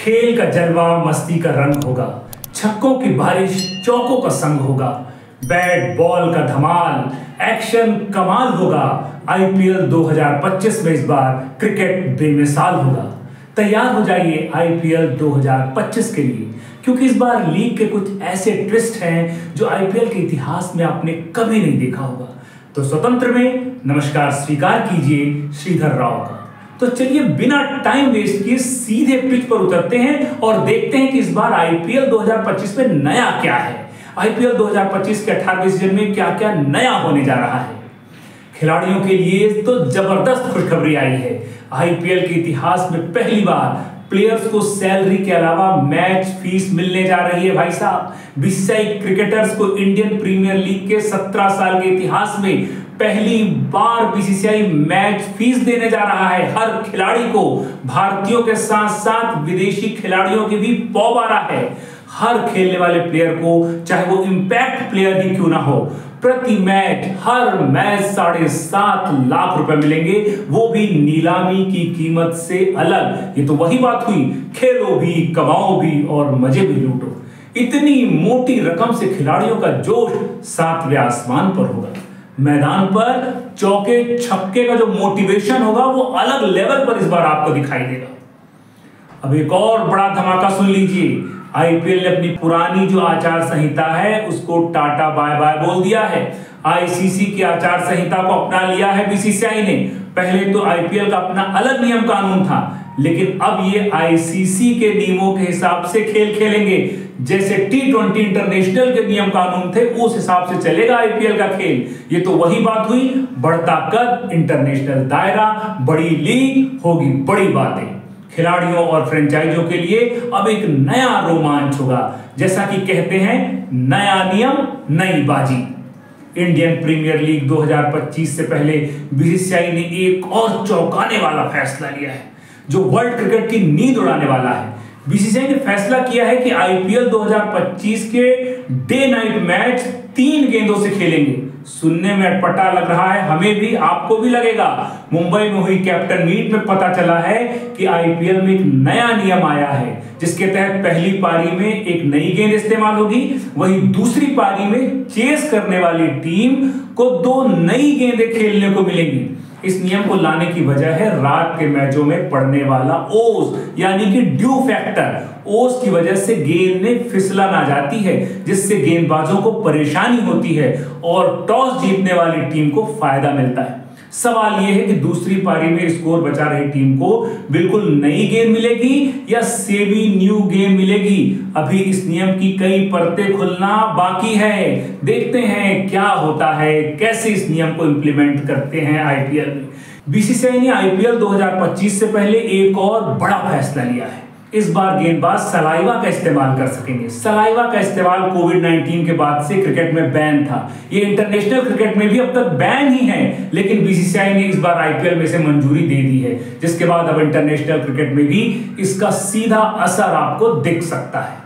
खेल का जलवा मस्ती का रंग होगा, छक्कों की बारिश चौकों का संग होगा, बैट बॉल का धमाल एक्शन कमाल होगा। आईपीएल 2025 में इस बार क्रिकेट बेमिसाल होगा। तैयार हो जाइए आईपीएल 2025 के लिए, क्योंकि इस बार लीग के कुछ ऐसे ट्विस्ट हैं जो आईपीएल के इतिहास में आपने कभी नहीं देखा होगा। तो स्वतंत्र में नमस्कार स्वीकार कीजिए श्रीधर राव का। तो चलिए बिना टाइम वेस्ट किए सीधे पिच पर उतरते हैं और देखते हैं कि इस बार आईपीएल 2025 में नया क्या है। आईपीएल 2025 के 18वें सीजन में क्या क्या नया होने जा रहा है। खिलाड़ियों के लिए तो जबरदस्त खुशखबरी आई है। आईपीएल के इतिहास में पहली बार प्लेयर्स को सैलरी के अलावा मैच फीस मिलने जा रही है। भाई साहब, बीसीसीआई क्रिकेटर्स को इंडियन प्रीमियर लीग के 17 साल के इतिहास में पहली बार बीसीसीआई मैच फीस देने जा रहा है हर खिलाड़ी को। भारतीयों के साथ साथ विदेशी खिलाड़ियों की भी पौबारा है। हर खेलने वाले प्लेयर को, चाहे वो इंपैक्ट प्लेयर ही क्यों ना हो, प्रति मैच हर मैच 7.5 लाख रुपए मिलेंगे, वो भी नीलामी की कीमत से अलग। ये तो वही बात हुई, खेलो भी, कमाओ भी और मजे भी लूटो। इतनी मोटी रकम से खिलाड़ियों का जोश 7वें आसमान पर होगा। मैदान पर चौके छक्के का जो मोटिवेशन होगा वो अलग लेवल पर इस बार आपको दिखाई देगा। अब एक और बड़ा धमाका सुन लीजिए। आईपीएल ने अपनी पुरानी जो आचार संहिता है उसको टाटा बाय बाय बोल दिया है। आईसीसी की आचार संहिता को अपना लिया है बीसीसीआई ने। पहले तो आईपीएल का अपना अलग नियम कानून था, लेकिन अब ये आईसीसी के नियमों के हिसाब से खेल खेलेंगे। जैसे टी20 इंटरनेशनल के नियम कानून थे उस हिसाब से चलेगा आईपीएल का खेल। ये तो वही बात हुई, बढ़ता कद, इंटरनेशनल दायरा, बड़ी लीग, होगी बड़ी बातें। खिलाड़ियों और फ्रेंचाइजों के लिए अब एक नया रोमांच होगा। जैसा कि कहते हैं, नया नियम नई बाजी। इंडियन प्रीमियर लीग 2025 से पहले बीसीसीआई ने एक और चौंकाने वाला फैसला लिया है जो वर्ल्ड क्रिकेट की नींद उड़ाने वाला है। बीसीसीआई ने फैसला किया है कि आईपीएल 2025 के डे नाइट मैच 3 गेंदों से खेलेंगे। सुनने में अटपटा लग रहा है, हमें भी, आपको भी लगेगा। मुंबई में हुई कैप्टन मीट में पता चला है कि आईपीएल में एक नया नियम आया है जिसके तहत पहली पारी में एक नई गेंद इस्तेमाल होगी, वहीं दूसरी पारी में चेस करने वाली टीम को 2 नई गेंदें खेलने को मिलेंगी। इस नियम को लाने की वजह है रात के मैचों में पड़ने वाला ओस, यानी कि ड्यू फैक्टर। ओस की वजह से गेंद में फिसलन आ जाती है, जिससे गेंदबाजों को परेशानी होती है और टॉस जीतने वाली टीम को फायदा मिलता है। सवाल यह है कि दूसरी पारी में स्कोर बचा रही टीम को बिल्कुल नई गेंद मिलेगी या सेमी न्यू गेंद मिलेगी। अभी इस नियम की कई परतें खुलना बाकी है। देखते हैं क्या होता है, कैसे इस नियम को इंप्लीमेंट करते हैं आईपीएल में। बीसीसीआई ने आईपीएल 2025 से पहले एक और बड़ा फैसला लिया है। इस बार गेंदबाज सलाइवा का इस्तेमाल कर सकेंगे। सलाइवा का इस्तेमाल कोविड-19 के बाद से क्रिकेट में बैन था। ये इंटरनेशनल क्रिकेट में भी अब तक बैन ही है, लेकिन बीसीसीआई ने इस बार आईपीएल में से मंजूरी दे दी है, जिसके बाद अब इंटरनेशनल क्रिकेट में भी इसका सीधा असर आपको दिख सकता है।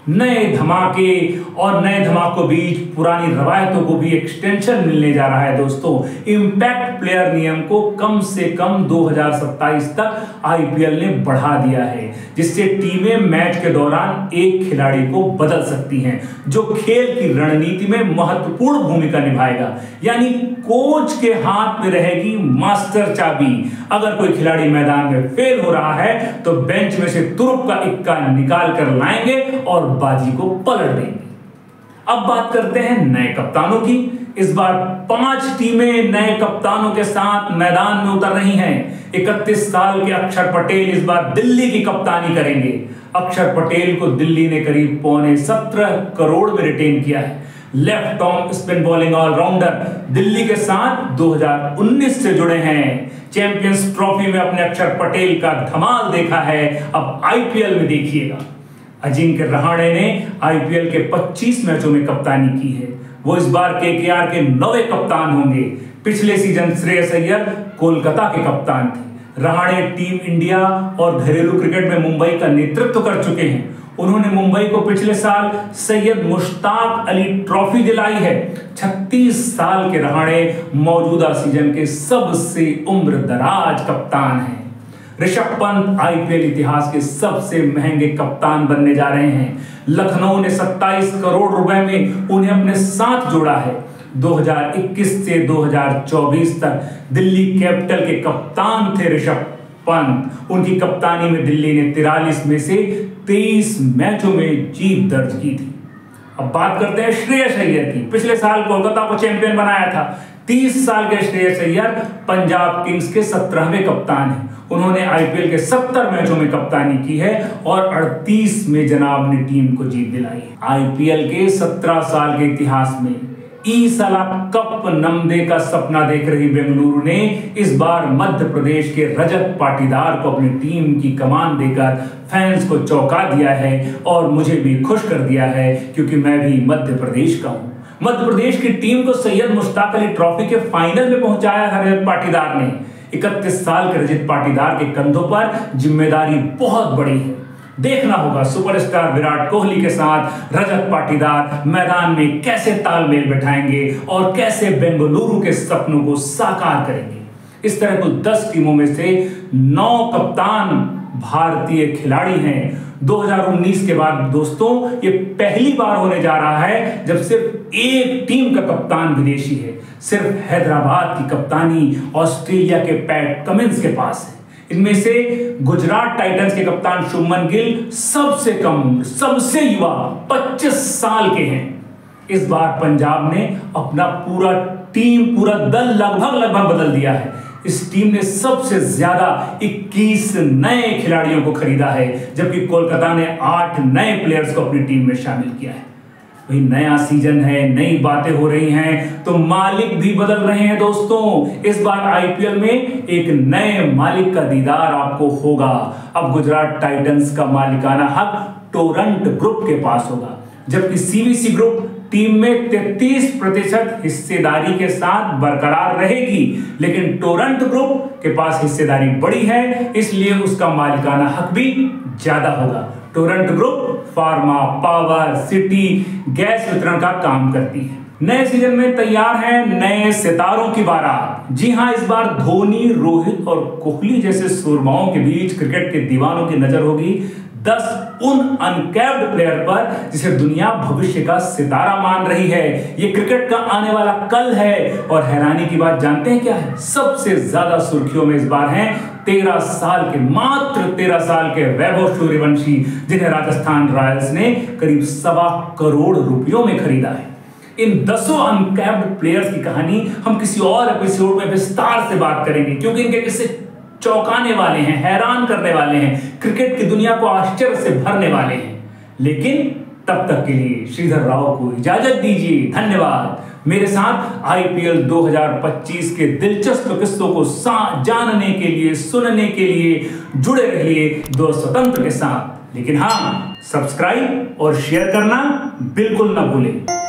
नए धमाके और नए धमाकों बीच पुरानी रवायतों को भी एक्सटेंशन मिलने जा रहा है। दोस्तों, इंपैक्ट प्लेयर नियम को कम से कम 2027 तक आईपीएल ने बढ़ा दिया है, जिससे टीमें मैच के दौरान एक खिलाड़ी को बदल सकती हैं जो खेल की रणनीति में महत्वपूर्ण भूमिका निभाएगा। यानी कोच के हाथ में रहेगी मास्टर चाबी। अगर कोई खिलाड़ी मैदान में फेल हो रहा है तो बेंच में से तुरुप का इक्का निकाल कर लाएंगे और बाजी को पलट देंगे। अब बात करते हैं नए कप्तानों की। इस बार 5 टीमें नए कप्तानों के साथ मैदान में उतर रही हैं। 31 साल के अक्षर पटेल इस बार दिल्ली की कप्तानी करेंगे। अक्षर पटेल को दिल्ली ने करीब 17.25 करोड़ में रिटेन किया है। Left arm spin bowling allrounder Delhi के साथ 2019 से जुड़े हैं। चैंपियंस ट्रॉफी में अपने अक्षर पटेल का धमाल देखा है, अब आईपीएल में देखिएगा। अजिंक्य रहाणे ने आईपीएल के 25 मैचों में कप्तानी की है। वो इस बार केकेआर के 9वें कप्तान होंगे। पिछले सीजन श्रेयस अय्यर कोलकाता के कप्तान थे। रहाणे टीम इंडिया और घरेलू क्रिकेट में मुंबई का नेतृत्व कर चुके हैं। उन्होंने मुंबई को पिछले साल सैयद मुश्ताक अली ट्रॉफी दिलाई है। 36 साल के रहाणे मौजूदा सीजन के सबसे उम्र दराज कप्तान हैं। ऋषभ पंत आईपीएल इतिहास के सबसे महंगे कप्तान बनने जा रहे हैं। लखनऊ ने 27 करोड़ रुपए में उन्हें अपने साथ जोड़ा है। 2021 से 2024 तक दिल्ली कैपिटल के कप्तान थे ऋषभ पंत। उनकी कप्तानी में दिल्ली ने 43 में से 23 मैचों में जीत दर्ज की थी। अब बात करते हैं श्रेयस अय्यर की। पिछले साल कोलकाता को चैंपियन बनाया था। 30 साल के श्रेयस अय्यर पंजाब किंग्स के 17वें कप्तान हैं। उन्होंने आईपीएल के 70 मैचों में कप्तानी की है और 38 में जनाब ने टीम को जीत दिलाई। आईपीएल के 17 साल के इतिहास में ईसला कप नमदे का सपना देख रही बेंगलुरु ने इस बार मध्य प्रदेश के रजत पाटीदार को अपनी टीम की कमान देकर फैंस को चौंका दिया है और मुझे भी खुश कर दिया है, क्योंकि मैं भी मध्य प्रदेश का हूं। मध्य प्रदेश की टीम को सैयद मुश्ताक अली ट्रॉफी के फाइनल में पहुंचाया है रजत पाटीदार ने। 31 साल के रजत पाटीदार के कंधों पर जिम्मेदारी बहुत बड़ी है। देखना होगा सुपरस्टार विराट कोहली के साथ रजत पाटीदार मैदान में कैसे तालमेल बैठाएंगे और कैसे बेंगलुरु के सपनों को साकार करेंगे। इस तरह कुल 10 टीमों में से 9 कप्तान भारतीय खिलाड़ी हैं। 2019 के बाद दोस्तों ये पहली बार होने जा रहा है जब सिर्फ एक टीम का कप्तान विदेशी है। सिर्फ हैदराबाद की कप्तानी ऑस्ट्रेलिया के पैट कमिंस के पास है। इनमें से गुजरात टाइटंस के कप्तान शुभमन गिल सबसे कम, सबसे युवा 25 साल के हैं। इस बार पंजाब ने अपना पूरा दल लगभग बदल दिया है। इस टीम ने सबसे ज्यादा 21 नए खिलाड़ियों को खरीदा है, जबकि कोलकाता ने 8 नए प्लेयर्स को अपनी टीम में शामिल किया है। भाई नया सीजन है, नई बातें हो रही हैं, तो मालिक भी बदल रहे हैं दोस्तों। इस बार आईपीएल में एक नए मालिक का दीदार आपको होगा। अब गुजरात टाइटंस का मालिकाना हक टोरंट ग्रुप के पास होगा, जबकि सीवीसी ग्रुप टीम में 33% हिस्सेदारी के साथ बरकरार रहेगी। लेकिन टोरंट ग्रुप के पास हिस्सेदारी बड़ी है, इसलिए उसका मालिकाना हक भी ज्यादा होगा। Torrent group pharma, power, city, gas वितरण का काम करती है। नए सीजन में तैयार है नए सितारों की बारात। जी हां, इस बार धोनी, रोहित और कोहली जैसे सूरमाओं के बीच क्रिकेट के दीवानों की नजर होगी 10 उन अनकैप्ड प्लेयर पर जिसे दुनिया भविष्य का सितारा मान रही है। ये क्रिकेट का आने वाला कल है। और हैरानी की बात जानते हैं क्या है? सबसे ज्यादा सुर्खियों में इस बार हैं मात्र 13 साल के वैभव सूर्यवंशी, जिन्हें राजस्थान रॉयल्स ने करीब 1.25 करोड़ रुपयों में खरीदा है। इन 10 अनकैप्ड प्लेयर्स की कहानी हम किसी और एपिसोड में विस्तार से बात करेंगे, क्योंकि इनके किस्से चौंकाने वाले हैं, हैरान करने वाले हैं, क्रिकेट की दुनिया को आश्चर्य से भरने वाले हैं। लेकिन तब तक के लिए श्रीधर राव को इजाजत दीजिए। धन्यवाद। मेरे साथ आईपीएल 2025 के दिलचस्प किस्सों को जानने के लिए, सुनने के लिए जुड़े रहिए दो स्वतंत्र के साथ। लेकिन हाँ, सब्सक्राइब और शेयर करना बिल्कुल ना भूलें।